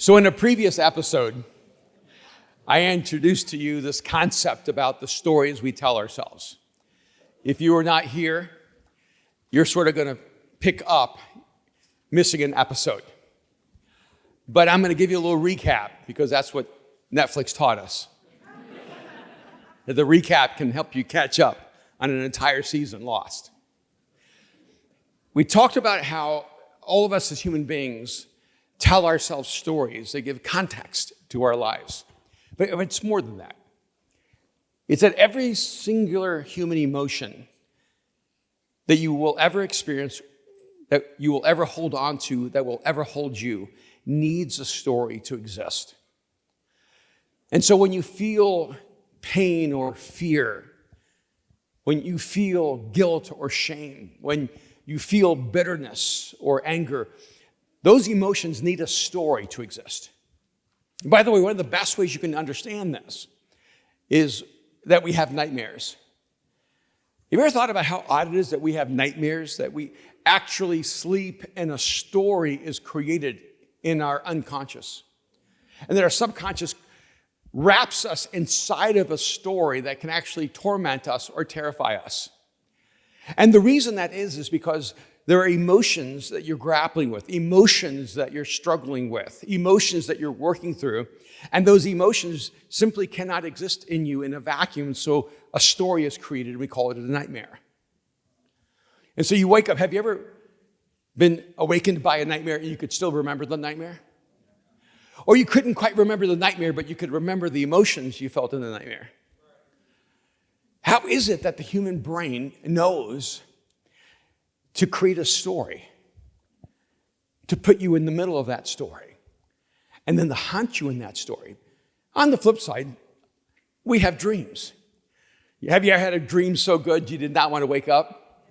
So in a previous episode, I introduced to you this concept about the stories we tell ourselves. If you were not here, you're sort of going to pick up missing an episode. But I'm going to give you a little recap because that's what Netflix taught us. That the recap can help you catch up on an entire season lost. We talked about how all of us as human beings tell ourselves stories that give context to our lives. But it's more than that. It's that every singular human emotion that you will ever experience, that you will ever hold on to, that will ever hold you, needs a story to exist. And so when you feel pain or fear, when you feel guilt or shame, when you feel bitterness or anger, those emotions need a story to exist. By the way, one of the best ways you can understand this is that we have nightmares. Have you ever thought about how odd it is that we have nightmares, that we actually sleep and a story is created in our unconscious, and that our subconscious wraps us inside of a story that can actually torment us or terrify us? And the reason that is because there are emotions that you're grappling with, emotions that you're struggling with, emotions that you're working through, and those emotions simply cannot exist in you in a vacuum, so a story is created, and we call it a nightmare. And so you wake up. Have you ever been awakened by a nightmare and you could still remember the nightmare? Or you couldn't quite remember the nightmare, but you could remember the emotions you felt in the nightmare? How is it that the human brain knows to create a story, to put you in the middle of that story, and then to haunt you in that story? On the flip side, we have dreams. Have you ever had a dream so good you did not want to wake up?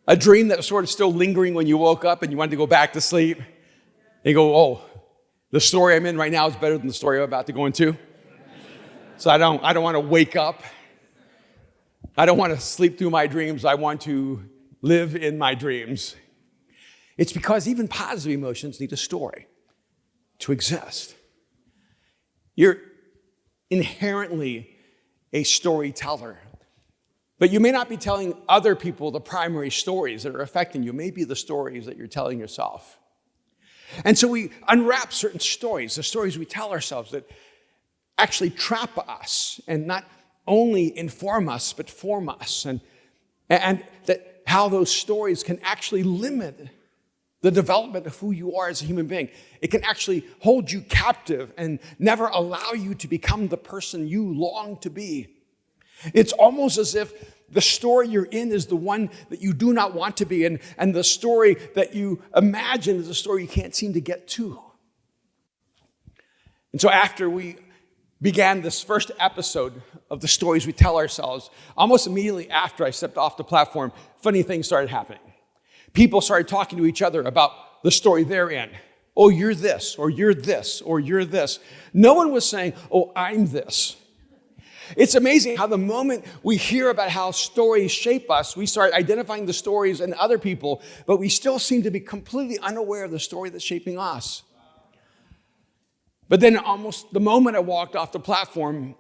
A dream that was sort of still lingering when you woke up and you wanted to go back to sleep? And you go, oh, the story I'm in right now is better than the story I'm about to go into. So I don't want to wake up. I don't want to sleep through my dreams. I want to live in my dreams. It's because even positive emotions need a story to exist. You're inherently a storyteller, but you may not be telling other people the primary stories that are affecting you. Maybe the stories that you're telling yourself. And so we unwrap certain stories, the stories we tell ourselves that actually trap us and not only inform us, but form us. And that how those stories can actually limit the development of who you are as a human being. It can actually hold you captive and never allow you to become the person you long to be. It's almost as if the story you're in is the one that you do not want to be, and the story that you imagine is a story you can't seem to get to. And so after we began this first episode of the stories we tell ourselves, almost immediately after I stepped off the platform, funny things started happening. People started talking to each other about the story they're in. Oh, you're this, or you're this, or you're this. No one was saying, oh, I'm this. It's amazing how the moment we hear about how stories shape us, we start identifying the stories in other people, but we still seem to be completely unaware of the story that's shaping us. But then almost the moment I walked off the platform,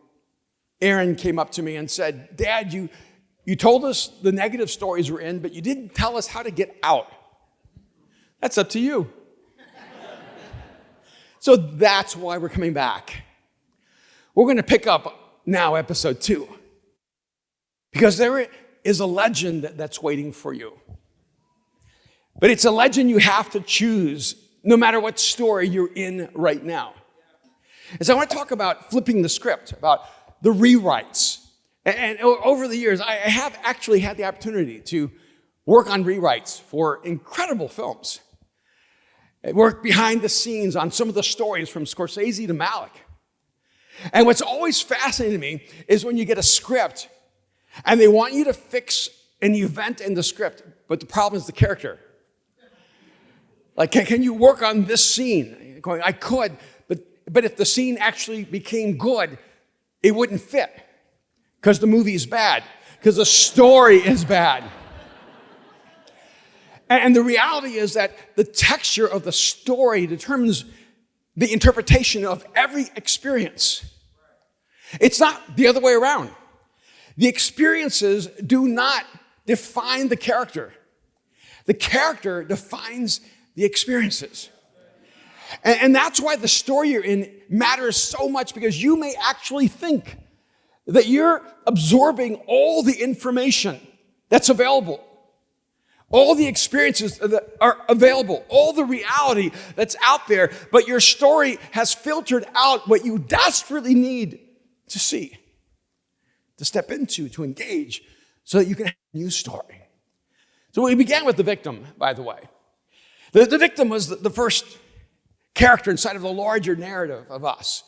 Aaron came up to me and said, Dad, you told us the negative stories we're in, but you didn't tell us how to get out. That's up to you. So that's why we're coming back. We're going to pick up now episode 2. Because there is a legend that's waiting for you. But it's a legend you have to choose no matter what story you're in right now. And so I want to talk about flipping the script, about the rewrites. And over the years, I have actually had the opportunity to work on rewrites for incredible films. I worked behind the scenes on some of the stories from Scorsese to Malick. And what's always fascinating to me is when you get a script and they want you to fix an event in the script, but the problem is the character. Like, can you work on this scene? Going, I could, but if the scene actually became good, it wouldn't fit because the movie is bad, because the story is bad. And the reality is that the texture of the story determines the interpretation of every experience. It's not the other way around. The experiences do not define the character. The character defines the experiences. And that's why the story you're in matters so much, because you may actually think that you're absorbing all the information that's available, all the experiences that are available, all the reality that's out there, but your story has filtered out what you desperately need to see, to step into, to engage, so that you can have a new story. So we began with the victim, by the way. The victim was the first character inside of the larger narrative of us.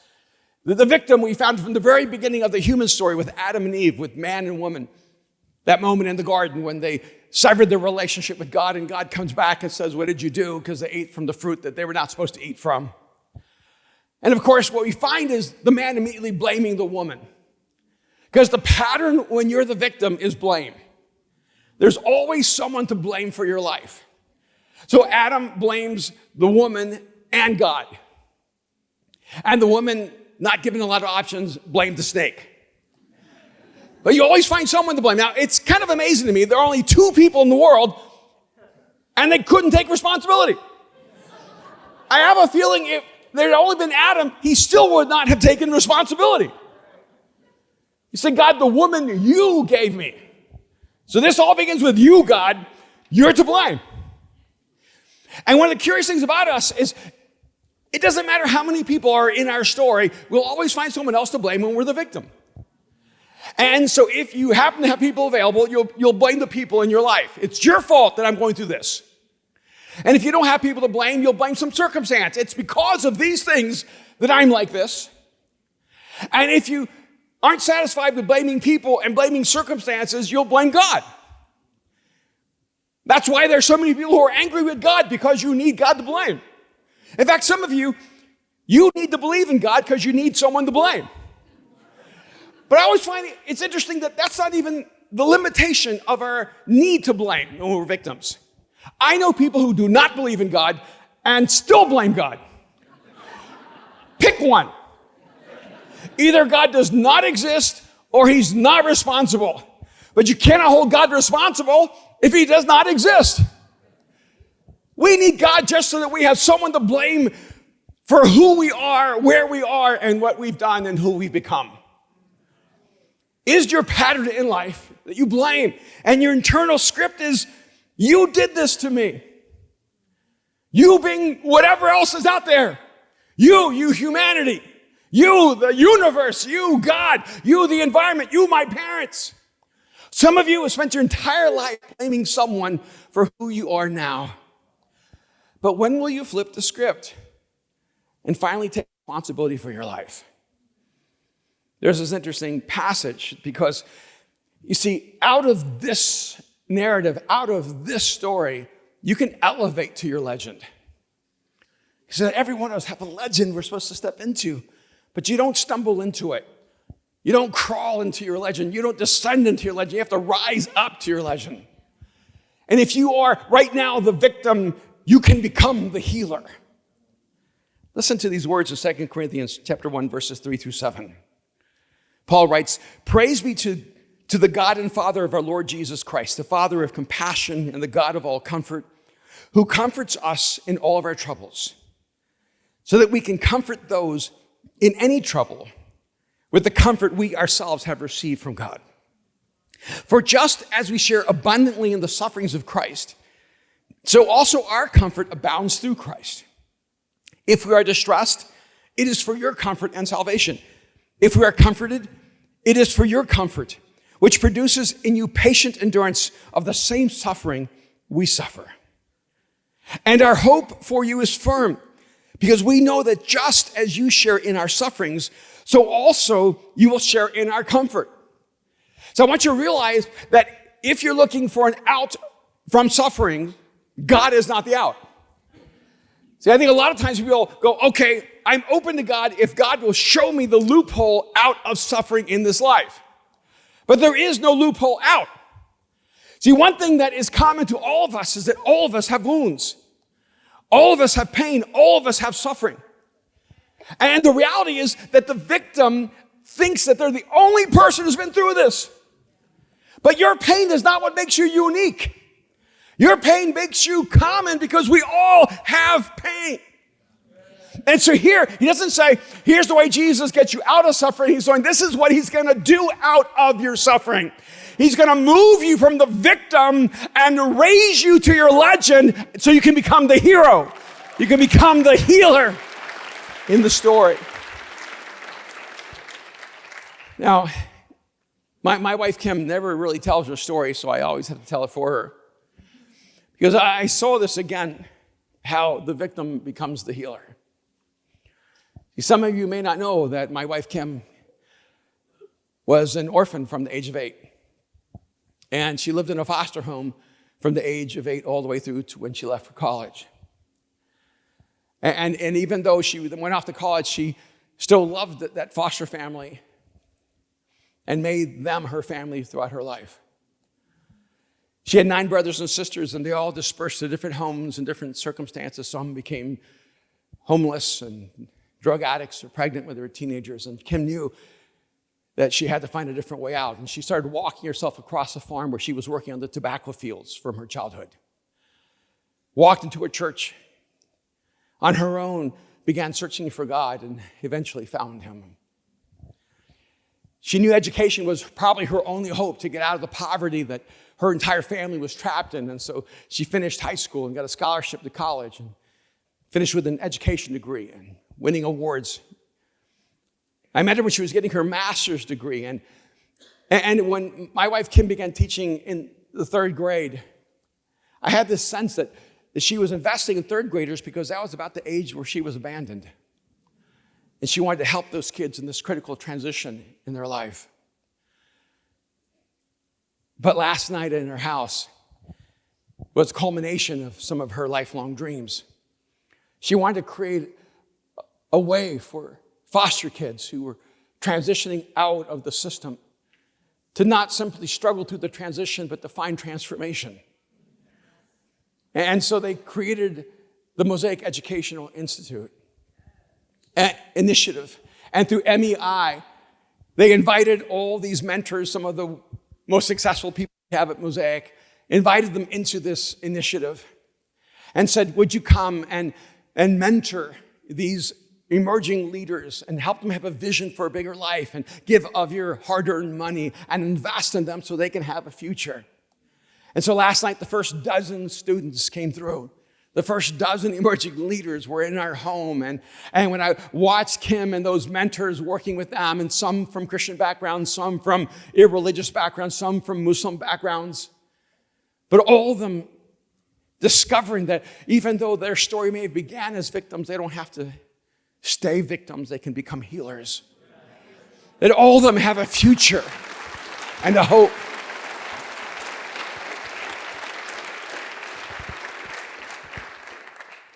The victim we found from the very beginning of the human story with Adam and Eve, with man and woman. That moment in the garden when they severed their relationship with God, and God comes back and says, what did you do? Because they ate from the fruit that they were not supposed to eat from. And of course, what we find is the man immediately blaming the woman. Because the pattern when you're the victim is blame. There's always someone to blame for your life. So Adam blames the woman and God. And the woman, not given a lot of options, blamed the snake. But you always find someone to blame. Now, it's kind of amazing to me. There are only 2 people in the world, and they couldn't take responsibility. I have a feeling if there had only been Adam, he still would not have taken responsibility. He said, God, the woman you gave me. So this all begins with you, God. You're to blame. And one of the curious things about us is it doesn't matter how many people are in our story, we'll always find someone else to blame when we're the victim. And so if you happen to have people available, you'll blame the people in your life. It's your fault that I'm going through this. And if you don't have people to blame, you'll blame some circumstance. It's because of these things that I'm like this. And if you aren't satisfied with blaming people and blaming circumstances, you'll blame God. That's why there's so many people who are angry with God, because you need God to blame. In fact, some of you need to believe in God because you need someone to blame. But I always find it's interesting that that's not even the limitation of our need to blame when we're victims. I know people who do not believe in God and still blame God. Pick one. Either God does not exist or he's not responsible. But you cannot hold God responsible if he does not exist. We need God just so that we have someone to blame for who we are, where we are, and what we've done and who we've become. Is your pattern in life that you blame, and your internal script is, you did this to me. You being whatever else is out there. You humanity. You, the universe. You, God. You, the environment. You, my parents. Some of you have spent your entire life blaming someone for who you are now. But when will you flip the script and finally take responsibility for your life? There's this interesting passage because, you see, out of this narrative, out of this story, you can elevate to your legend. He said, every one of us have a legend we're supposed to step into, but you don't stumble into it. You don't crawl into your legend. You don't descend into your legend. You have to rise up to your legend. And if you are right now the victim, you can become the healer. Listen to these words in 2 Corinthians chapter 1, verses 3 through 7. Paul writes, praise be to the God and Father of our Lord Jesus Christ, the Father of compassion and the God of all comfort, who comforts us in all of our troubles, so that we can comfort those in any trouble with the comfort we ourselves have received from God. For just as we share abundantly in the sufferings of Christ, so also our comfort abounds through Christ. If we are distressed, it is for your comfort and salvation. If we are comforted, it is for your comfort, which produces in you patient endurance of the same suffering we suffer. And our hope for you is firm, because we know that just as you share in our sufferings, so also you will share in our comfort. So I want you to realize that if you're looking for an out from suffering, God is not the out. See, I think a lot of times people go, okay, I'm open to God if God will show me the loophole out of suffering in this life. But there is no loophole out. See, one thing that is common to all of us is that all of us have wounds. All of us have pain. All of us have suffering. And the reality is that the victim thinks that they're the only person who's been through this. But your pain is not what makes you unique. Your pain makes you common because we all have pain. And so here, he doesn't say, here's the way Jesus gets you out of suffering. He's saying, this is what he's going to do out of your suffering. He's going to move you from the victim and raise you to your legend so you can become the hero. You can become the healer in the story. Now, my wife Kim never really tells her story, so I always have to tell it for her. Because I saw this again, how the victim becomes the healer. Some of you may not know that my wife Kim was an orphan from the age of 8. And she lived in a foster home from the age of 8 all the way through to when she left for college. And even though she went off to college, she still loved that foster family and made them her family throughout her life. She had 9 brothers and sisters, and they all dispersed to different homes and different circumstances. Some became homeless and drug addicts or pregnant when they were teenagers. And Kim knew that she had to find a different way out. And she started walking herself across a farm where she was working on the tobacco fields from her childhood. Walked into a church. On her own, began searching for God and eventually found him. She knew education was probably her only hope to get out of the poverty that her entire family was trapped in. And so she finished high school and got a scholarship to college and finished with an education degree and winning awards. I met her when she was getting her master's degree. And when my wife Kim began teaching in the 3rd grade, I had this sense that she was investing in 3rd graders because that was about the age where she was abandoned. And she wanted to help those kids in this critical transition in their life. But last night in her house was a culmination of some of her lifelong dreams. She wanted to create a way for foster kids who were transitioning out of the system to not simply struggle through the transition, but to find transformation. And so they created the Mosaic Educational Institute initiative. And through MEI, they invited all these mentors, some of the most successful people we have at Mosaic, invited them into this initiative and said, would you come and mentor these emerging leaders and help them have a vision for a bigger life and give of your hard-earned money and invest in them so they can have a future. And so last night, the first dozen students came through. The first dozen emerging leaders were in our home. And when I watched Kim and those mentors working with them, and some from Christian backgrounds, some from irreligious backgrounds, some from Muslim backgrounds, but all of them discovering that even though their story may have began as victims, they don't have to stay victims. They can become healers. That all of them have a future and a hope.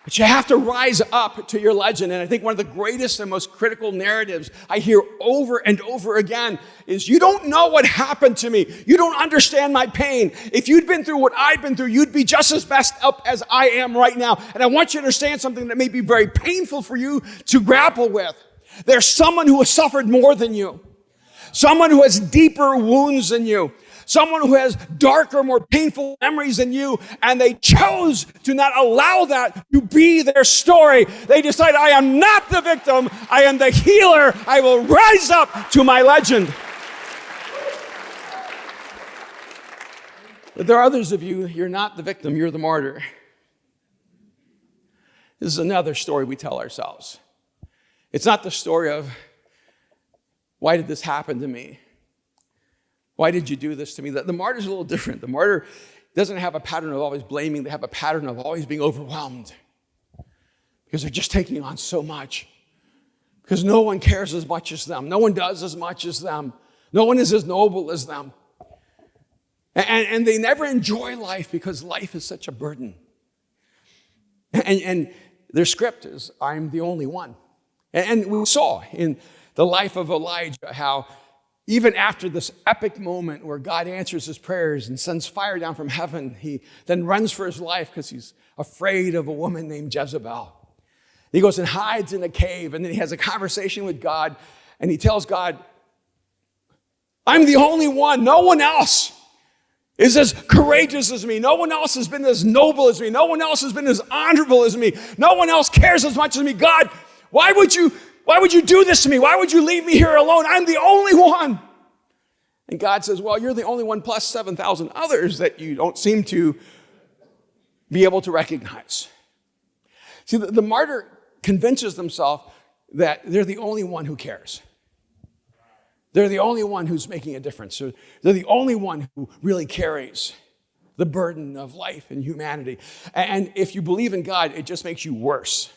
But you have to rise up to your legend. And I think one of the greatest and most critical narratives I hear over and over again is, you don't know what happened to me. You don't understand my pain. If you'd been through what I've been through, you'd be just as messed up as I am right now. And I want you to understand something that may be very painful for you to grapple with. There's someone who has suffered more than you. Someone who has deeper wounds than you. Someone who has darker, more painful memories than you, and they chose to not allow that to be their story. They decided, I am not the victim, I am the healer. I will rise up to my legend. But there are others of you, you're not the victim, you're the martyr. This is another story we tell ourselves. It's not the story of, why did this happen to me? Why did you do this to me? The martyr's a little different. The martyr doesn't have a pattern of always blaming. They have a pattern of always being overwhelmed because they're just taking on so much. Because no one cares as much as them. No one does as much as them. No one is as noble as them. And they never enjoy life because life is such a burden. And their script is, I'm the only one. And we saw in the life of Elijah how even after this epic moment where God answers his prayers and sends fire down from heaven, he then runs for his life because he's afraid of a woman named Jezebel. He goes and hides in a cave, and then he has a conversation with God, and he tells God, I'm the only one. No one else is as courageous as me. No one else has been as noble as me. No one else has been as honorable as me. No one else cares as much as me. God, why would you do this to me? Why would you leave me here alone? I'm the only one. And God says, well, you're the only one plus 7,000 others that you don't seem to be able to recognize. See, the martyr convinces themselves that they're the only one who cares. They're the only one who's making a difference. They're the only one who really carries the burden of life and humanity. And if you believe in God, it just makes you worse.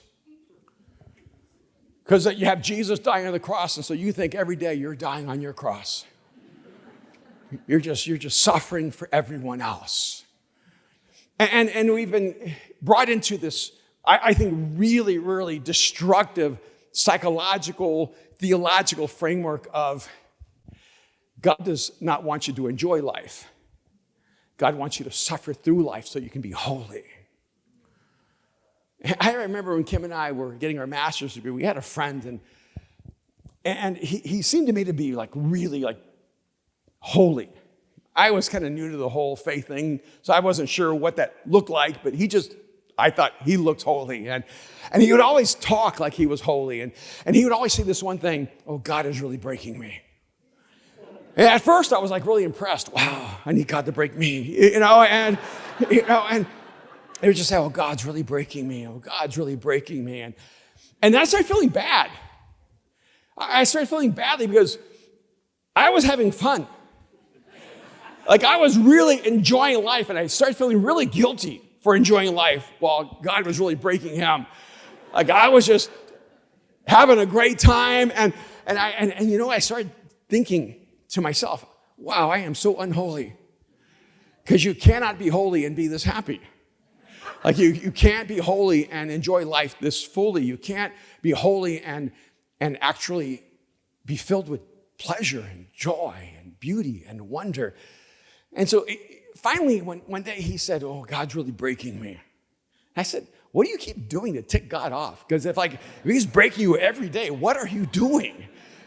Because you have Jesus dying on the cross, and so you think every day you're dying on your cross. You're just suffering for everyone else. And we've been brought into this, I think, really, really destructive psychological, theological framework of God does not want you to enjoy life. God wants you to suffer through life so you can be holy. I remember when Kim and I were getting our master's degree, we had a friend, and he seemed to me to be really holy. I was kind of new to the whole faith thing, so I wasn't sure what that looked like, but I thought he looked holy. And he would always talk like he was holy. And he would always say this one thing, oh, God is really breaking me. And at first I was really impressed. Wow, I need God to break me. And he would just say, oh, God's really breaking me. Oh, God's really breaking me. And then I started feeling bad. I started feeling badly because I was having fun. I was really enjoying life, and I started feeling really guilty for enjoying life while God was really breaking him. I was just having a great time, and I started thinking to myself, wow, I am so unholy. Because you cannot be holy and be this happy. You can't be holy and enjoy life this fully. You can't be holy and actually be filled with pleasure and joy and beauty and wonder. And so finally, one day he said, oh, God's really breaking me. I said, what do you keep doing to tick God off? Because if he's breaking you every day, what are you doing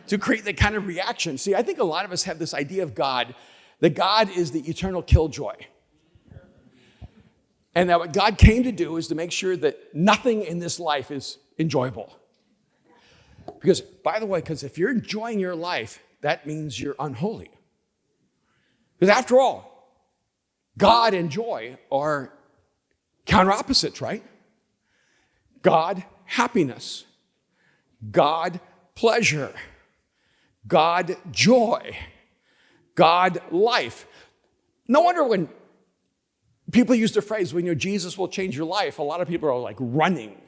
to create that kind of reaction? See, I think a lot of us have this idea of God, that God is the eternal killjoy. And that what God came to do is to make sure that nothing in this life is enjoyable. Because, by the way, if you're enjoying your life, that means you're unholy. Because after all, God and joy are counter opposites, right? God, happiness. God, pleasure. God, joy. God, life. No wonder when people use the phrase, when Jesus will change your life, a lot of people are running.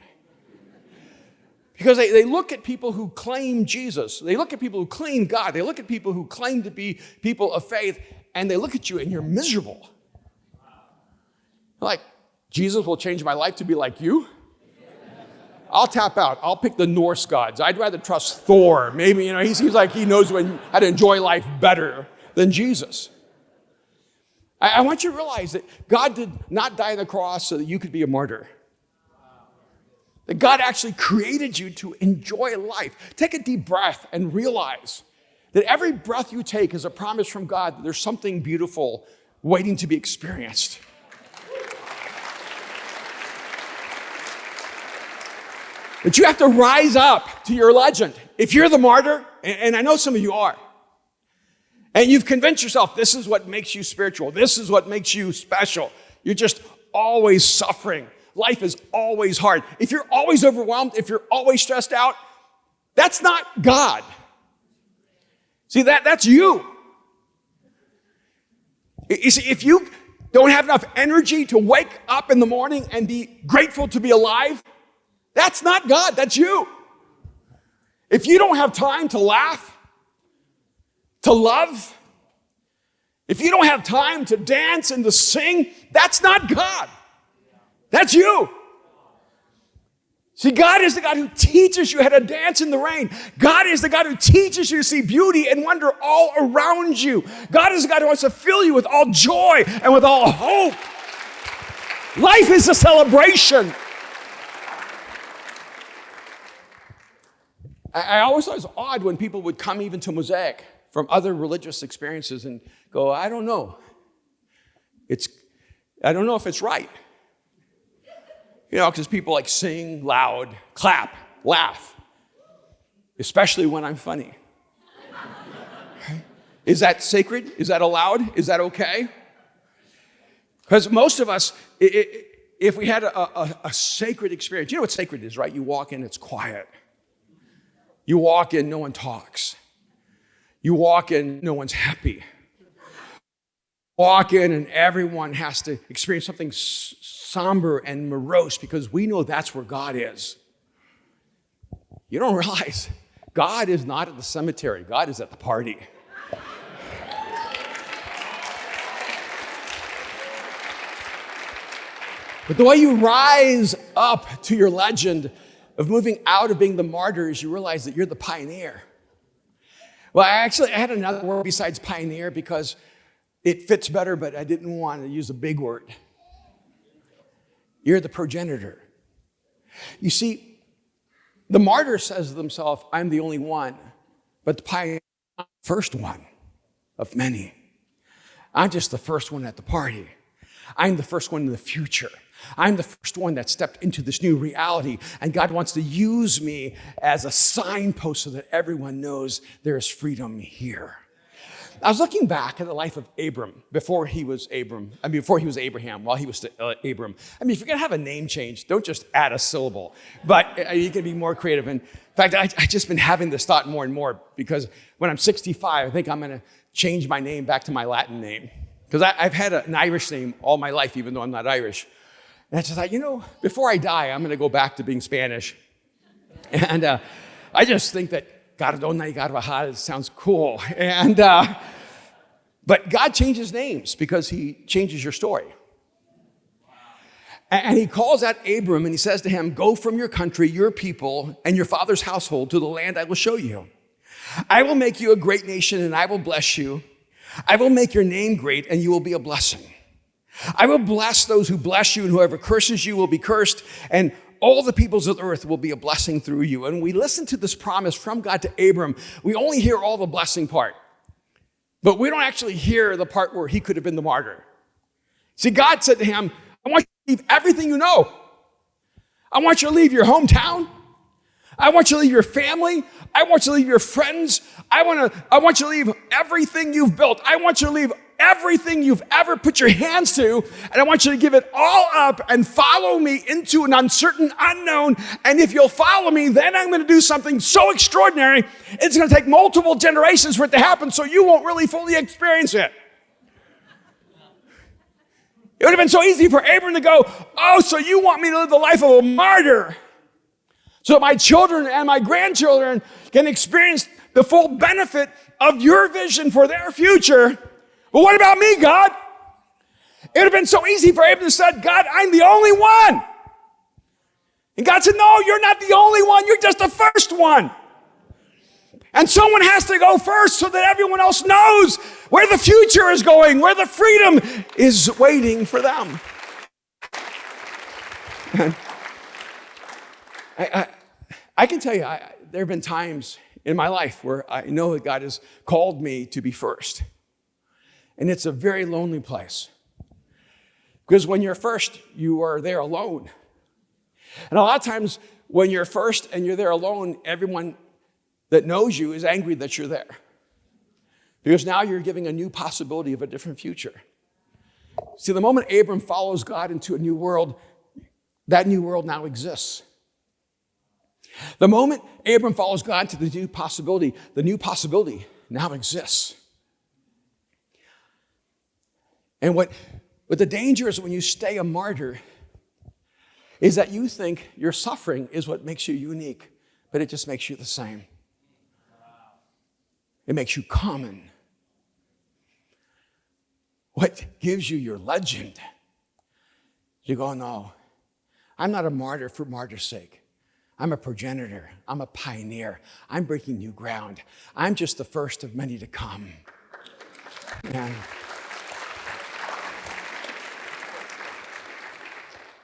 Because they look at people who claim Jesus. They look at people who claim God. They look at people who claim to be people of faith, and they look at you and you're miserable. Jesus will change my life to be like you? I'll tap out. I'll pick the Norse gods. I'd rather trust Thor. Maybe, he seems like he knows how to enjoy life better than Jesus. I want you to realize that God did not die on the cross so that you could be a martyr. That God actually created you to enjoy life. Take a deep breath and realize that every breath you take is a promise from God that there's something beautiful waiting to be experienced. But you have to rise up to your legend. If you're the martyr, and I know some of you are, and you've convinced yourself this is what makes you spiritual, this is what makes you special, you're just always suffering. Life is always hard. If you're always overwhelmed, if you're always stressed out, that's not God. See, that's you. You see, if you don't have enough energy to wake up in the morning and be grateful to be alive, that's not God, that's you. If you don't have time to laugh, to love, if you don't have time to dance and to sing, that's not God. That's you. See, God is the God who teaches you how to dance in the rain. God is the God who teaches you to see beauty and wonder all around you. God is the God who wants to fill you with all joy and with all hope. Life is a celebration. I always thought it was odd when people would come even to Mosaic from other religious experiences and go, I don't know. I don't know if it's right. Because people like sing loud, clap, laugh, especially when I'm funny. Is that sacred? Is that allowed? Is that okay? Because most of us, if we had a sacred experience, you know what sacred is, right? You walk in, it's quiet. You walk in, no one talks. You walk in, no one's happy. Walk in, and everyone has to experience something somber and morose because we know that's where God is. You don't realize God is not at the cemetery. God is at the party. But the way you rise up to your legend of moving out of being the martyr is you realize that you're the pioneer. Well, I had another word besides pioneer because it fits better, but I didn't want to use a big word. You're the progenitor. You see, the martyr says to himself, I'm the only one, but the pioneer, I'm the first one of many. I'm just the first one at the party. I'm the first one in the future. I'm the first one that stepped into this new reality, and God wants to use me as a signpost so that everyone knows there is freedom here. I was looking back at the life of Abram before he was Abraham, while he was still Abram. I mean, if you're going to have a name change, don't just add a syllable, but you can be more creative. And in fact, I've just been having this thought more and more because when I'm 65, I think I'm going to change my name back to my Latin name because I've had an Irish name all my life, even though I'm not Irish. And I just thought, before I die, I'm going to go back to being Spanish. And I just think that Cardona y Carvajal sounds cool. And but God changes names because he changes your story. And he calls out Abram and he says to him, go from your country, your people, and your father's household to the land I will show you. I will make you a great nation and I will bless you. I will make your name great and you will be a blessing. I will bless those who bless you, and whoever curses you will be cursed, and all the peoples of the earth will be a blessing through you. And we listen to this promise from God to Abram. We only hear all the blessing part, but we don't actually hear the part where he could have been the martyr. See, God said to him, I want you to leave everything you know. I want you to leave your hometown. I want you to leave your family. I want you to leave your friends. I want you to leave everything you've built. I want you to leave everything you've ever put your hands to, and I want you to give it all up and follow me into an uncertain unknown. And if you'll follow me, then I'm going to do something so extraordinary, it's going to take multiple generations for it to happen, so you won't really fully experience it. It would have been so easy for Abram to go, oh, so you want me to live the life of a martyr so that my children and my grandchildren can experience the full benefit of your vision for their future. But what about me, God? It would have been so easy for Abraham to say, God, I'm the only one. And God said, no, you're not the only one. You're just the first one. And someone has to go first so that everyone else knows where the future is going, where the freedom is waiting for them. And I can tell you, there have been times in my life where I know that God has called me to be first. And it's a very lonely place. Because when you're first, you are there alone. And a lot of times when you're first and you're there alone, everyone that knows you is angry that you're there. Because now you're giving a new possibility of a different future. See, the moment Abram follows God into a new world, that new world now exists. The moment Abram follows God to the new possibility now exists. And what the danger is when you stay a martyr is that you think your suffering is what makes you unique, but it just makes you the same. It makes you common. What gives you your legend? You go, no, I'm not a martyr for martyr's sake. I'm a progenitor. I'm a pioneer. I'm breaking new ground. I'm just the first of many to come.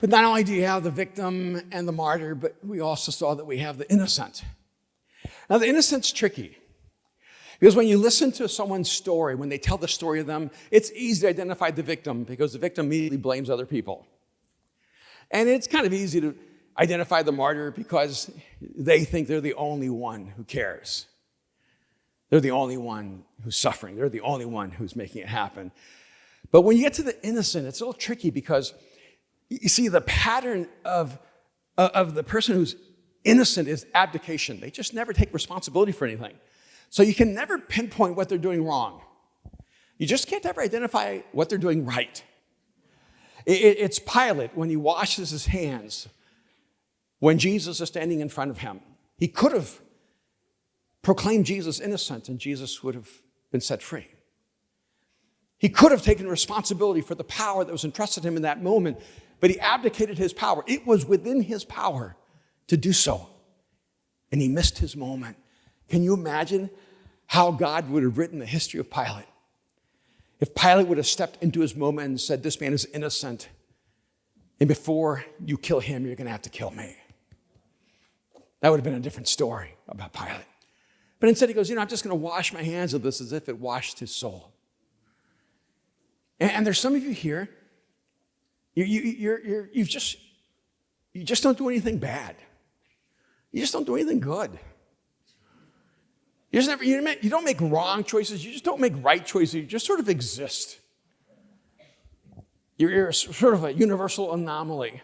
But not only do you have the victim and the martyr, but we also saw that we have the innocent. Now, the innocent's tricky. Because when you listen to someone's story, when they tell the story of them, it's easy to identify the victim because the victim immediately blames other people. And it's kind of easy to identify the martyr because they think they're the only one who cares. They're the only one who's suffering. They're the only one who's making it happen. But when you get to the innocent, it's a little tricky because you see the pattern of the person who's innocent is abdication. They just never take responsibility for anything. So you can never pinpoint what they're doing wrong. You just can't ever identify what they're doing right. It's Pilate when he washes his hands when Jesus is standing in front of him. He could have proclaimed Jesus innocent and Jesus would have been set free. He could have taken responsibility for the power that was entrusted him in that moment, but he abdicated his power. It was within his power to do so, and he missed his moment. Can you imagine how God would have written the history of Pilate? If Pilate would have stepped into his moment and said, this man is innocent, and before you kill him, you're going to have to kill me. That would have been a different story about Pilate. But instead he goes, I'm just going to wash my hands of this as if it washed his soul. And there's some of you here, you just don't do anything bad. You just don't do anything good. You don't make wrong choices. You just don't make right choices. You just sort of exist. You're sort of a universal anomaly.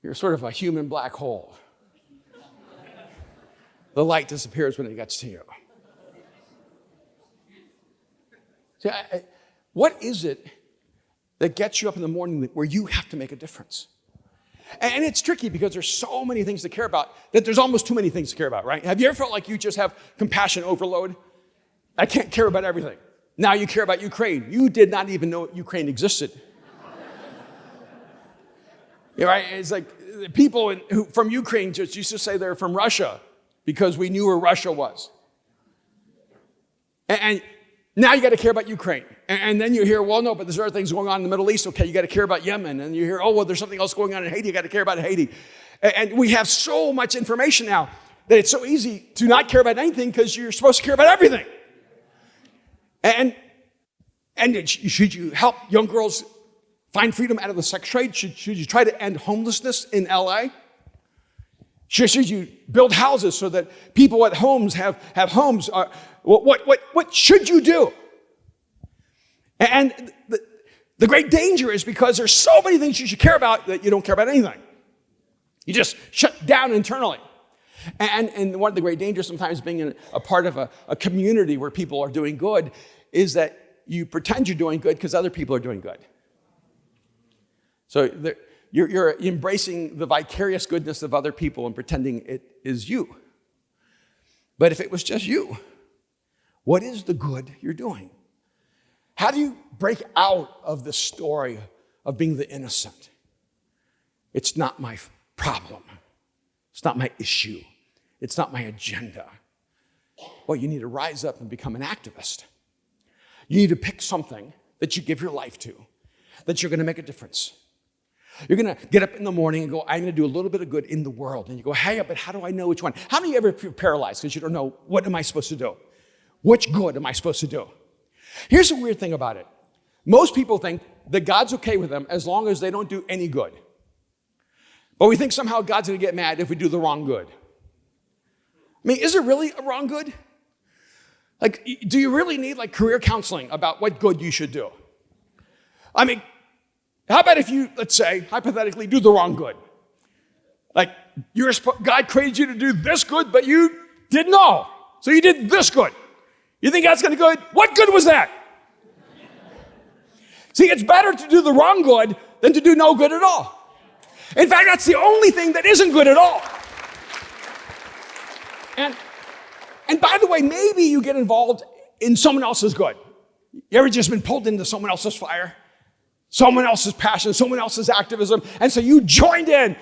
You're sort of a human black hole. The light disappears when it gets to you. See, what is it that gets you up in the morning where you have to make a difference? And it's tricky because there's so many things to care about that there's almost too many things to care about, right? Have you ever felt like you just have compassion overload? I can't care about everything. Now you care about Ukraine. You did not even know Ukraine existed. Right? It's like people who from Ukraine just used to say they're from Russia because we knew where Russia was. And now you got to care about Ukraine. And then you hear, well, no, but there's other things going on in the Middle East. Okay, you got to care about Yemen. And you hear, oh, well, there's something else going on in Haiti. You got to care about Haiti. And we have so much information now that it's so easy to not care about anything because you're supposed to care about everything. And should you help young girls find freedom out of the sex trade? Should you try to end homelessness in LA? Should you build houses so that people at homes have homes? What should you do? And the great danger is because there's so many things you should care about that you don't care about anything. You just shut down internally. And one of the great dangers sometimes being a part of a community where people are doing good is that you pretend you're doing good because other people are doing good. So you're embracing the vicarious goodness of other people and pretending it is you. But if it was just you, what is the good you're doing? How do you break out of the story of being the innocent? It's not my problem. It's not my issue. It's not my agenda. Well, you need to rise up and become an activist. You need to pick something that you give your life to, that you're going to make a difference. You're going to get up in the morning and go, I'm going to do a little bit of good in the world. And you go, hey, but how do I know which one? How many of you ever feel paralyzed because you don't know, what am I supposed to do? Which good am I supposed to do? Here's the weird thing about it. Most people think that God's okay with them as long as they don't do any good. But we think somehow God's going to get mad if we do the wrong good. I mean, is there really a wrong good? Like, do you really need career counseling about what good you should do? I mean, how about if you, let's say, hypothetically, do the wrong good? God created you to do this good, but you didn't know. So you did this good. You think that's going to be good? What good was that? See, it's better to do the wrong good than to do no good at all. In fact, that's the only thing that isn't good at all. And by the way, maybe you get involved in someone else's good. You ever just been pulled into someone else's fire? Someone else's passion, someone else's activism, and so you joined in.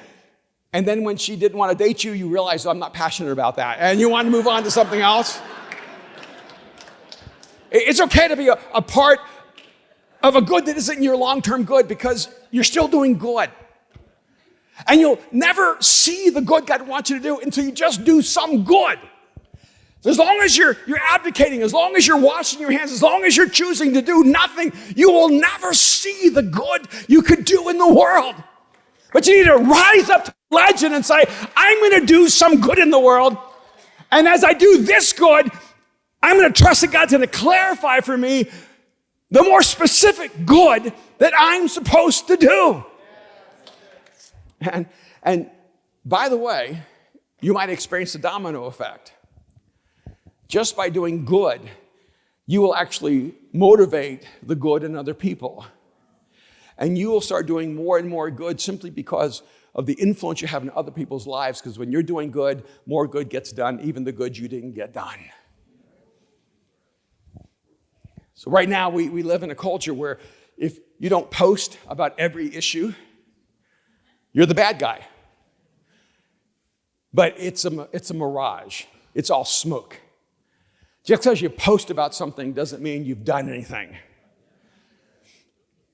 And then when she didn't want to date you, you realized, I'm not passionate about that, and you want to move on to something else. It's okay to be a part of a good that isn't your long-term good because you're still doing good. And you'll never see the good God wants you to do until you just do some good. So as long as you're abdicating, as long as you're washing your hands, as long as you're choosing to do nothing, you will never see the good you could do in the world. But you need to rise up to the legend and say, I'm going to do some good in the world. And as I do this good, I'm going to trust that God's going to clarify for me the more specific good that I'm supposed to do. And by the way, you might experience the domino effect. Just by doing good, you will actually motivate the good in other people. And you will start doing more and more good simply because of the influence you have in other people's lives, because when you're doing good, more good gets done, even the good you didn't get done. So right now, we live in a culture where if you don't post about every issue, you're the bad guy. But it's a mirage. It's all smoke. Just because you post about something doesn't mean you've done anything.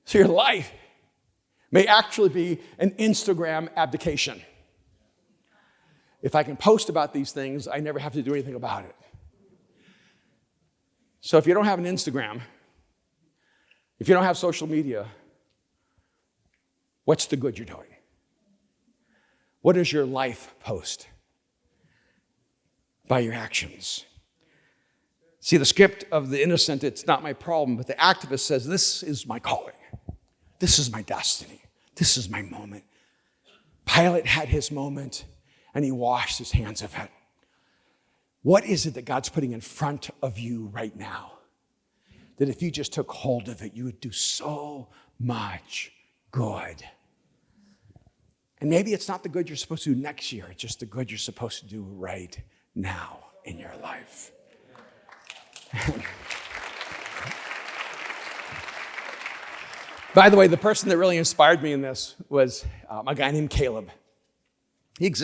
So your life may actually be an Instagram abdication. If I can post about these things, I never have to do anything about it. So if you don't have an Instagram, if you don't have social media, what's the good you're doing? What does your life post? By your actions. See, the script of the innocent, it's not my problem, but the activist says, this is my calling. This is my destiny. This is my moment. Pilate had his moment, and he washed his hands of it. What is it that God's putting in front of you right now? That if you just took hold of it, you would do so much good. And maybe it's not the good you're supposed to do next year. It's just the good you're supposed to do right now in your life. By the way, the person that really inspired me in this was a guy named Caleb. He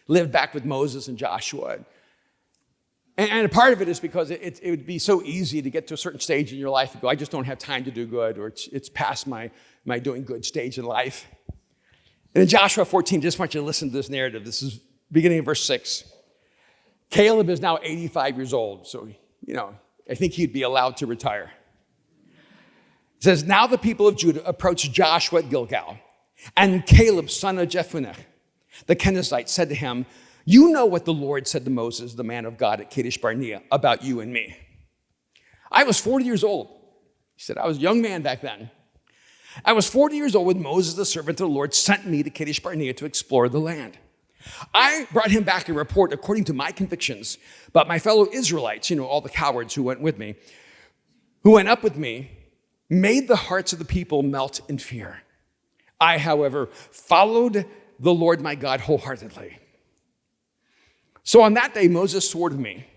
lived back with Moses and Joshua. And a part of it is because it would be so easy to get to a certain stage in your life and go, I just don't have time to do good, or it's past my doing good stage in life. And in Joshua 14, just want you to listen to this narrative. This is beginning of verse 6. Caleb is now 85 years old, so, I think he'd be allowed to retire. It says, now the people of Judah approached Joshua at Gilgal, and Caleb, son of Jephunneh, the Kenizzite, said to him, you know what the Lord said to Moses, the man of God at Kadesh Barnea, about you and me. I was 40 years old. He said, I was a young man back then. I was 40 years old when Moses, the servant of the Lord, sent me to Kadesh Barnea to explore the land. I brought him back a report according to my convictions, but my fellow Israelites, all the cowards who went up with me, made the hearts of the people melt in fear. I, however, followed the Lord my God wholeheartedly. So on that day, Moses swore to me,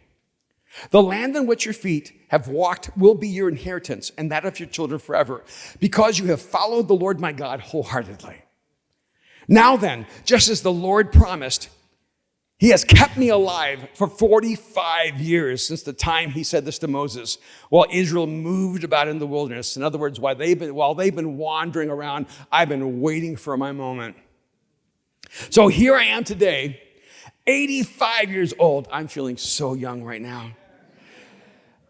the land on which your feet have walked will be your inheritance and that of your children forever, because you have followed the Lord my God wholeheartedly. Now then, just as the Lord promised, he has kept me alive for 45 years since the time he said this to Moses, while Israel moved about in the wilderness. In other words, while they've been wandering around, I've been waiting for my moment. So here I am today, 85 years old. I'm feeling so young right now.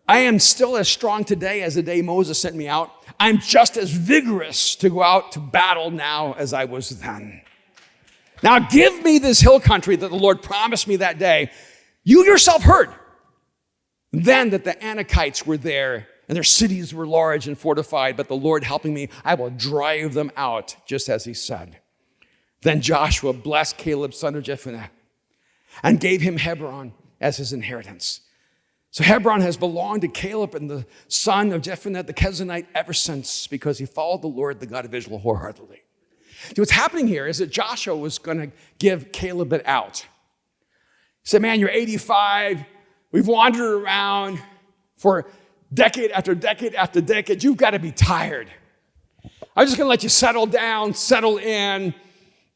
I am still as strong today as the day Moses sent me out. I'm just as vigorous to go out to battle now as I was then. Now give me this hill country that the Lord promised me that day. You yourself heard then that the Anakites were there and their cities were large and fortified, but the Lord helping me, I will drive them out just as he said. Then Joshua blessed Caleb, son of Jephunneh, and gave him Hebron as his inheritance. So Hebron has belonged to Caleb and the son of Jephunneh, the Kenizzite, ever since, because he followed the Lord, the God of Israel, wholeheartedly. See, what's happening here is that Joshua was going to give Caleb it out. He said, man, you're 85. We've wandered around for decade after decade after decade. You've got to be tired. I'm just going to let you settle down, settle in,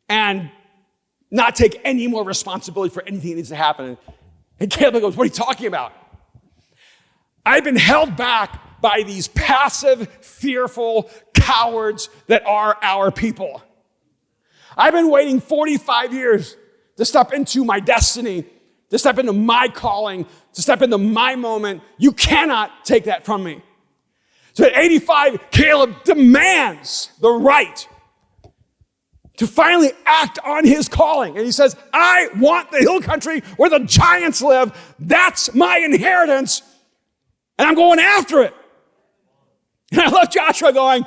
and not take any more responsibility for anything that needs to happen. And Caleb goes, what are you talking about? I've been held back by these passive, fearful cowards that are our people. I've been waiting 45 years to step into my destiny, to step into my calling, to step into my moment. You cannot take that from me. So at 85, Caleb demands the right to finally act on his calling. And he says, I want the hill country where the giants live. That's my inheritance. And I'm going after it. And I love Joshua going,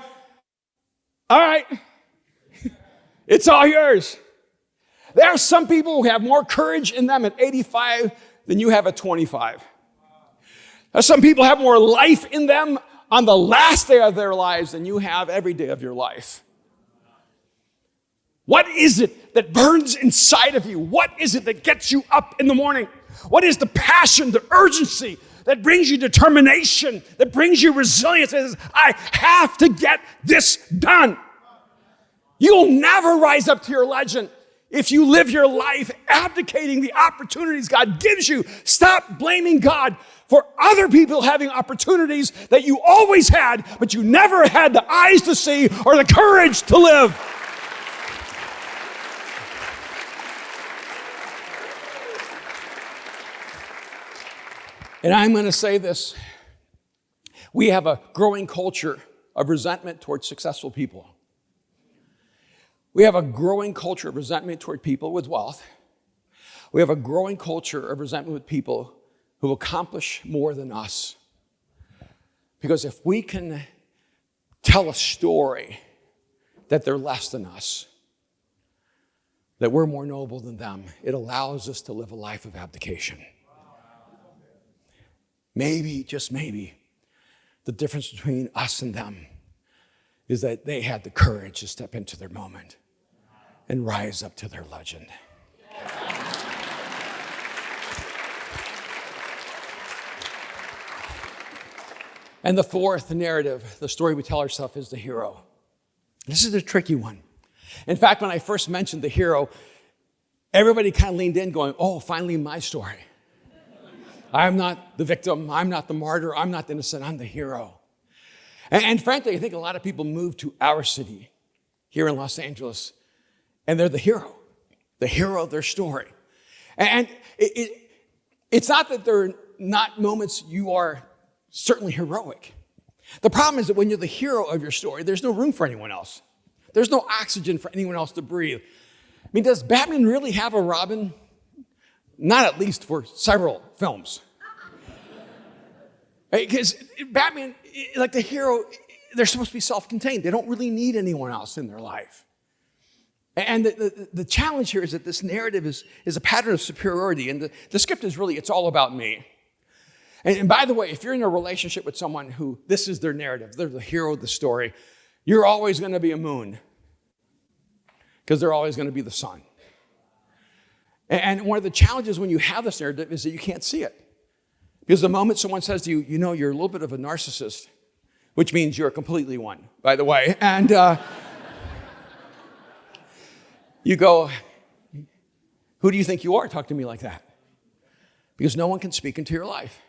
all right, it's all yours. There are some people who have more courage in them at 85 than you have at 25. There's some people who have more life in them on the last day of their lives than you have every day of your life. What is it that burns inside of you? What is it that gets you up in the morning? What is the passion, the urgency that brings you determination, that brings you resilience? That says, I have to get this done. You'll never rise up to your legend if you live your life abdicating the opportunities God gives you. Stop blaming God for other people having opportunities that you always had, but you never had the eyes to see or the courage to live. And I'm going to say this. We have a growing culture of resentment towards successful people. We have a growing culture of resentment toward people with wealth. We have a growing culture of resentment with people who accomplish more than us. Because if we can tell a story that they're less than us, that we're more noble than them, it allows us to live a life of abdication. Maybe, just maybe, the difference between us and them is that they had the courage to step into their moment and rise up to their legend. And the fourth narrative, the story we tell ourselves, is the hero. This is the tricky one. In fact, when I first mentioned the hero, everybody kind of leaned in going, oh, finally my story. I'm not the victim. I'm not the martyr. I'm not the innocent. I'm the hero. And frankly, I think a lot of people move to our city here in Los Angeles, and they're the hero of their story. And it's not that there are not moments you are certainly heroic. The problem is that when you're the hero of your story, there's no room for anyone else. There's no oxygen for anyone else to breathe. I mean, does Batman really have a Robin? Not at least for several films. Because Batman, like the hero, they're supposed to be self-contained. They don't really need anyone else in their life. And the challenge here is that this narrative is a pattern of superiority. And the script is really, it's all about me. And by the way, if you're in a relationship with someone who this is their narrative, they're the hero of the story, you're always going to be a moon because they're always going to be the sun. And one of the challenges when you have this narrative is that you can't see it. Because the moment someone says to you, you know, you're a little bit of a narcissist, which means you're completely one, by the way, and you go, who do you think you are? Talk to me like that. Because no one can speak into your life.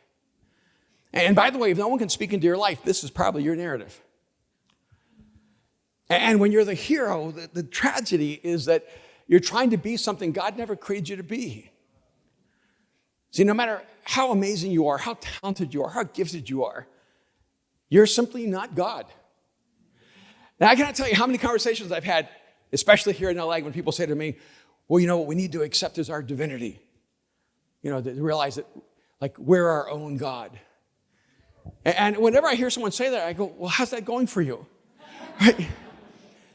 And by the way, if no one can speak into your life, this is probably your narrative. And when you're the hero, the tragedy is that you're trying to be something God never created you to be. See, no matter how amazing you are, how talented you are, how gifted you are, you're simply not God. Now, I cannot tell you how many conversations I've had, especially here in LA, when people say to me, well, you know, what we need to accept is our divinity. You know, to realize that, like, we're our own God. And whenever I hear someone say that, I go, well, how's that going for you? Right?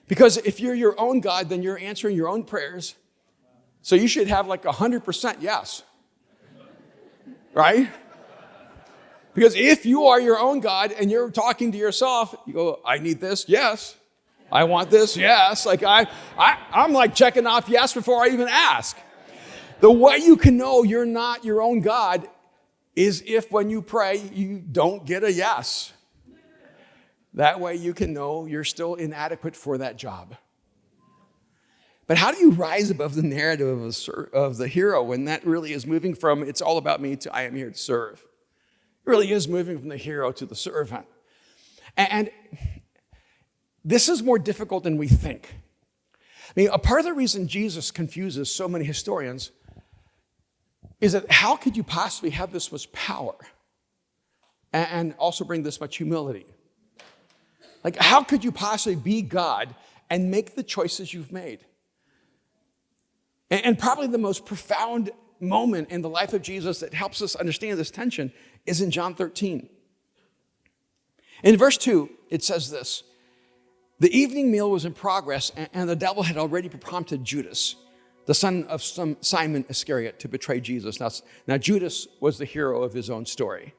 Because if you're your own God, then you're answering your own prayers. So you should have like 100% yes. Right? Because if you are your own God and you're talking to yourself, you go, I need this, yes. I want this, yes. Like I'm like checking off yes before I even ask. The way you can know you're not your own God is if when you pray, you don't get a yes. That way you can know you're still inadequate for that job. But how do you rise above the narrative of the hero when that really is moving from it's all about me to I am here to serve? It really is moving from the hero to the servant. And this is more difficult than we think. I mean, a part of the reason Jesus confuses so many historians is that how could you possibly have this much power and also bring this much humility? Like, how could you possibly be God and make the choices you've made? And probably the most profound moment in the life of Jesus that helps us understand this tension is in John 13. In verse 2, it says this: the evening meal was in progress, and the devil had already prompted Judas, the son of Simon Iscariot, to betray Jesus. Now, Judas was the hero of his own story.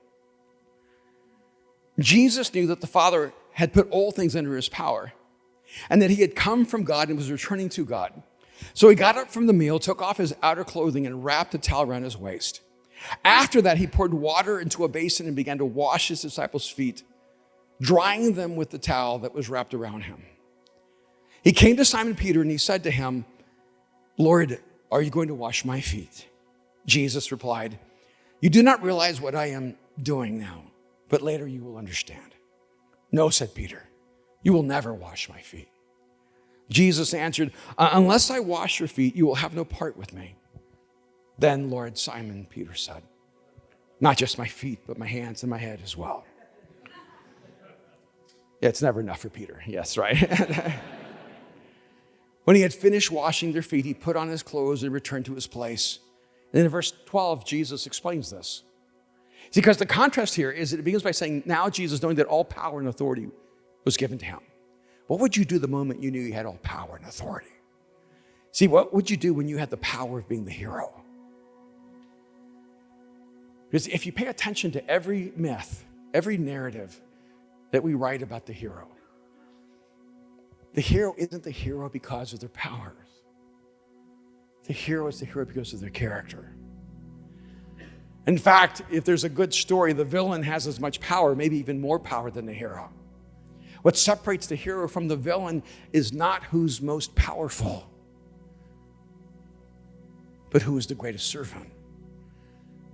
Jesus knew that the Father had put all things under his power, and that he had come from God and was returning to God. So he got up from the meal, took off his outer clothing, and wrapped a towel around his waist. After that, he poured water into a basin and began to wash his disciples' feet, drying them with the towel that was wrapped around him. He came to Simon Peter and he said to him, "Lord, are you going to wash my feet?" Jesus replied, "You do not realize what I am doing now, but later you will understand." "No," said Peter, "you will never wash my feet." Jesus answered, "Unless I wash your feet, you will have no part with me." Then, Lord, Simon Peter said, "Not just my feet, but my hands and my head as well." Yeah, it's never enough for Peter. Yes, right? When he had finished washing their feet, he put on his clothes and returned to his place. And in verse 12, Jesus explains this. See, because the contrast here is that it begins by saying, now Jesus, knowing that all power and authority was given to him. What would you do the moment you knew you had all power and authority? See, what would you do when you had the power of being the hero? Because if you pay attention to every myth, every narrative that we write about the hero isn't the hero because of their powers. The hero is the hero because of their character. In fact, if there's a good story, the villain has as much power, maybe even more power than the hero. What separates the hero from the villain is not who's most powerful, but who is the greatest servant.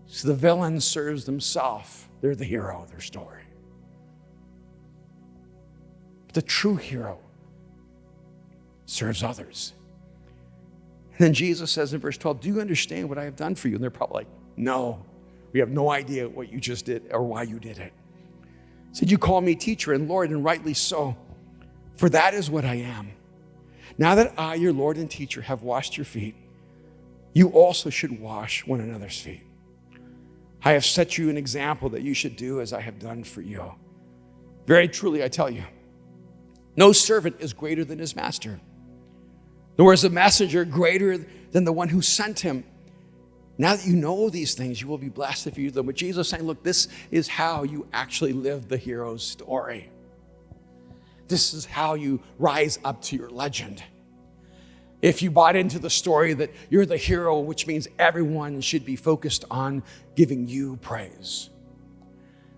So the villain serves themselves. They're the hero of their story. But the true hero serves others. And then Jesus says in verse 12, "Do you understand what I have done for you?" And they're probably like, "No, we have no idea what you just did or why you did it." He said, "You call me teacher and Lord, and rightly so, for that is what I am. Now that I, your Lord and teacher, have washed your feet, you also should wash one another's feet. I have set you an example that you should do as I have done for you. Very truly, I tell you, no servant is greater than his master, nor is a messenger greater than the one who sent him. Now that you know these things, you will be blessed if you do them." But Jesus is saying, look, this is how you actually live the hero's story. This is how you rise up to your legend. If you bought into the story that you're the hero, which means everyone should be focused on giving you praise.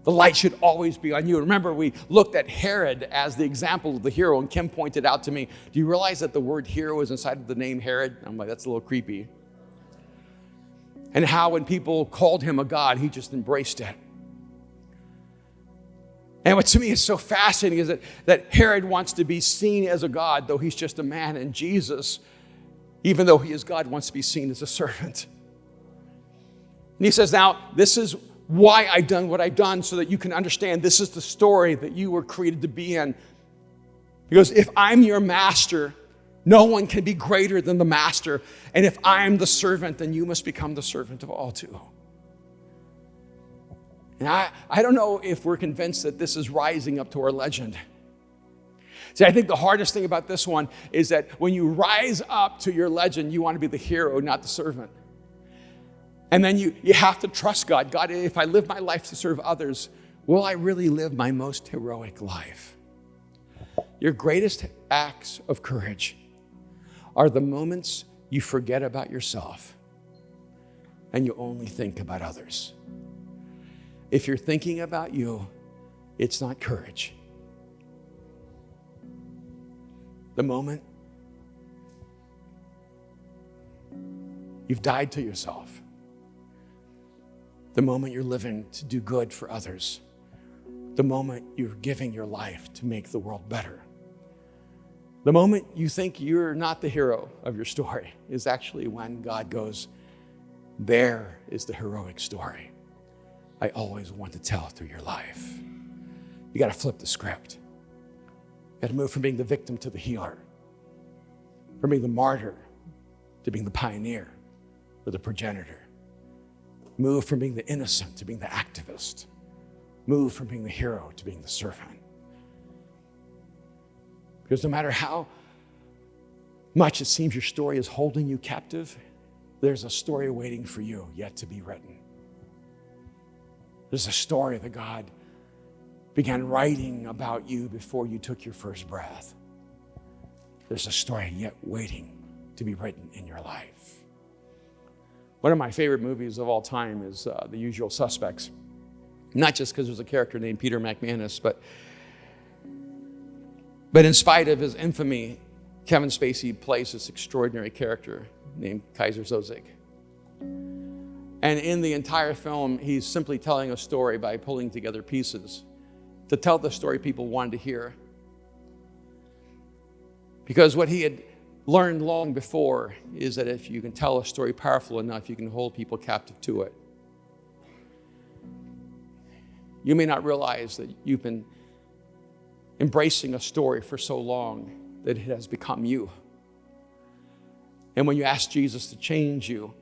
The light should always be on you. Remember, we looked at Herod as the example of the hero, and Kim pointed out to me, do you realize that the word hero is inside of the name Herod? I'm like, that's a little creepy. And how when people called him a god, he just embraced it. And what to me is so fascinating is that Herod wants to be seen as a god, though he's just a man, and Jesus, even though he is God, wants to be seen as a servant. And he says, now, this is why I've done what I've done, so that you can understand this is the story that you were created to be in. Because if I'm your master, no one can be greater than the master. And if I'm the servant, then you must become the servant of all too. And I don't know if we're convinced that this is rising up to our legend. See, I think the hardest thing about this one is that when you rise up to your legend, you want to be the hero, not the servant. And then you have to trust God. God, if I live my life to serve others, will I really live my most heroic life? Your greatest acts of courage are the moments you forget about yourself and you only think about others. If you're thinking about you, it's not courage. The moment you've died to yourself, the moment you're living to do good for others, the moment you're giving your life to make the world better, The moment you think you're not the hero of your story is actually when God goes, there is the heroic story I always want to tell through your life. You got to flip the script. You got to move from being the victim to the healer, from being the martyr to being the pioneer or the progenitor. Move from being the innocent to being the activist. Move from being the hero to being the servant. Because no matter how much it seems your story is holding you captive, there's a story waiting for you yet to be written. There's a story that God began writing about you before you took your first breath. There's a story yet waiting to be written in your life. One of my favorite movies of all time is The Usual Suspects. Not just because there's a character named Peter McManus, but in spite of his infamy, Kevin Spacey plays this extraordinary character named Kaiser Soze. And in the entire film, he's simply telling a story by pulling together pieces to tell the story people wanted to hear. Because what he had learned long before is that if you can tell a story powerful enough, you can hold people captive to it. You may not realize that you've been embracing a story for so long that it has become you. And when you ask Jesus to change you,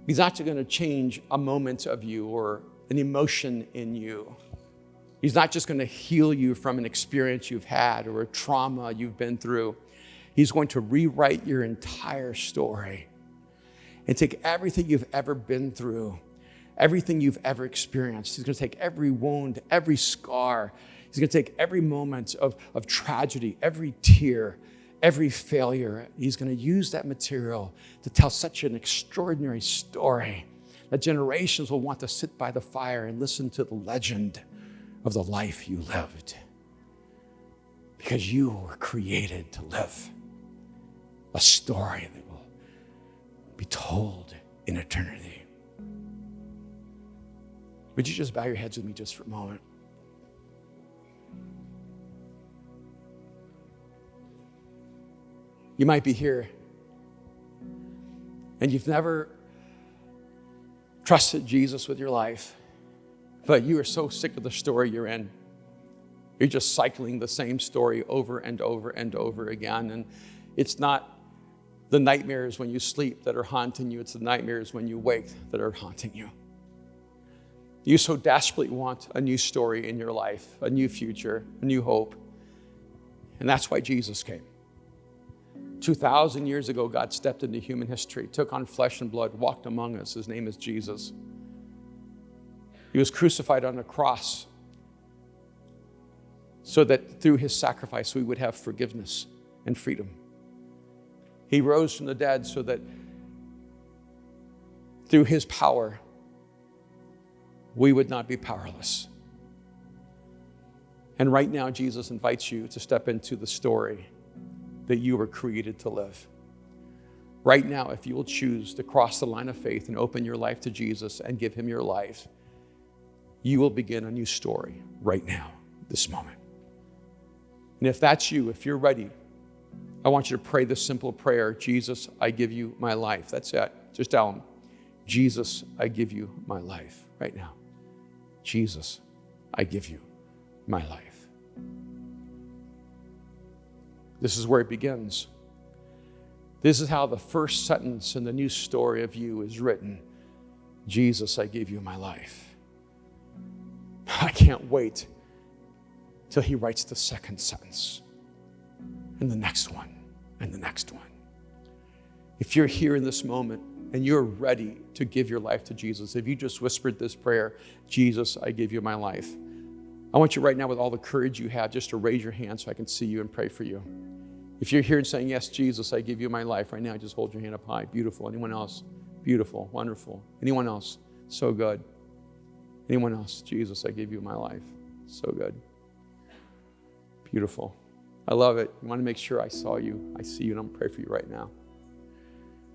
he's not going to change a moment of you or an emotion in you. He's not just going to heal you from an experience you've had or a trauma you've been through. He's going to rewrite your entire story and take everything you've ever been through, everything you've ever experienced. He's going to take every wound, every scar. He's going to take every moment of tragedy, every tear, every failure. He's going to use that material to tell such an extraordinary story that generations will want to sit by the fire and listen to the legend of the life you lived. Because you were created to live a story that will be told in eternity. Would you just bow your heads with me just for a moment? You might be here and you've never trusted Jesus with your life, but you are so sick of the story you're in. You're just cycling the same story over and over and over again. And it's not the nightmares when you sleep that are haunting you. It's the nightmares when you wake that are haunting you. You so desperately want a new story in your life, a new future, a new hope. And that's why Jesus came. 2,000 years ago, God stepped into human history, took on flesh and blood, walked among us. His name is Jesus. He was crucified on a cross so that through his sacrifice, we would have forgiveness and freedom. He rose from the dead so that through his power, we would not be powerless. And right now, Jesus invites you to step into the story that you were created to live. Right now, if you will choose to cross the line of faith and open your life to Jesus and give him your life, you will begin a new story right now, this moment. And if that's you, if you're ready, I want you to pray this simple prayer. Jesus, I give you my life. That's it. Just tell him, Jesus, I give you my life right now. Jesus, I give you my life. This is where it begins. This is how the first sentence in the new story of you is written. Jesus, I give you my life. I can't wait till he writes the second sentence and the next one and the next one. If you're here in this moment and you're ready to give your life to Jesus, if you just whispered this prayer, Jesus, I give you my life, I want you right now with all the courage you have just to raise your hand so I can see you and pray for you. If you're here and saying, yes, Jesus, I give you my life right now, just hold your hand up high. Beautiful. Anyone else? Beautiful. Wonderful. Anyone else? So good. Anyone else? Jesus, I give you my life. So good. Beautiful. I love it. I want to make sure I saw you. I see you, and I'm going to pray for you right now.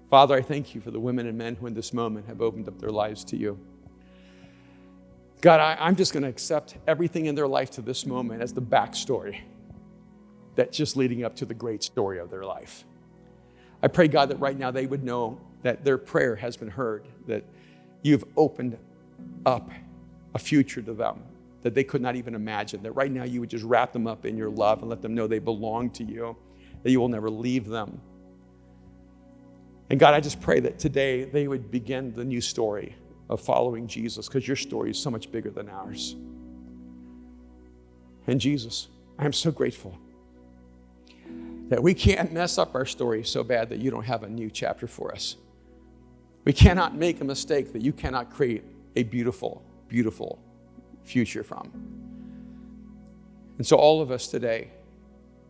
Father, I thank you for the women and men who in this moment have opened up their lives to you. God, I'm just going to accept everything in their life to this moment as the backstory. that's just leading up to the great story of their life. I pray, God, that right now they would know that their prayer has been heard, that you've opened up a future to them that they could not even imagine, that right now you would just wrap them up in your love and let them know they belong to you, that you will never leave them. And God, I just pray that today they would begin the new story of following Jesus, because your story is so much bigger than ours. And Jesus, I am so grateful that we can't mess up our story so bad that you don't have a new chapter for us. We cannot make a mistake that you cannot create a beautiful, beautiful future from. And so all of us today,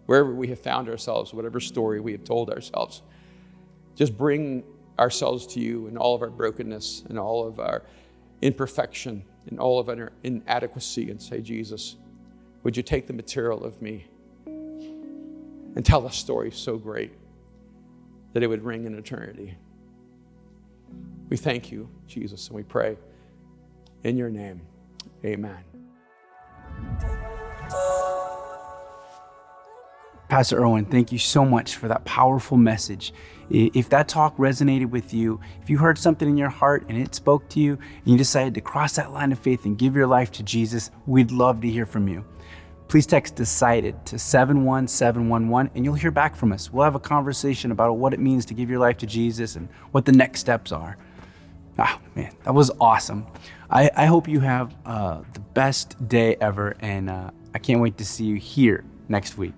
wherever we have found ourselves, whatever story we have told ourselves, just bring ourselves to you in all of our brokenness and all of our imperfection and all of our inadequacy and say, Jesus, would you take the material of me and tell a story so great that it would ring in eternity? We thank you, Jesus, and we pray in your name. Amen. Pastor Erwin, thank you so much for that powerful message. If that talk resonated with you, if you heard something in your heart and it spoke to you, and you decided to cross that line of faith and give your life to Jesus, we'd love to hear from you. Please text DECIDED to 71711 and you'll hear back from us. We'll have a conversation about what it means to give your life to Jesus and what the next steps are. Ah, man, that was awesome. I hope you have the best day ever, and I can't wait to see you here next week.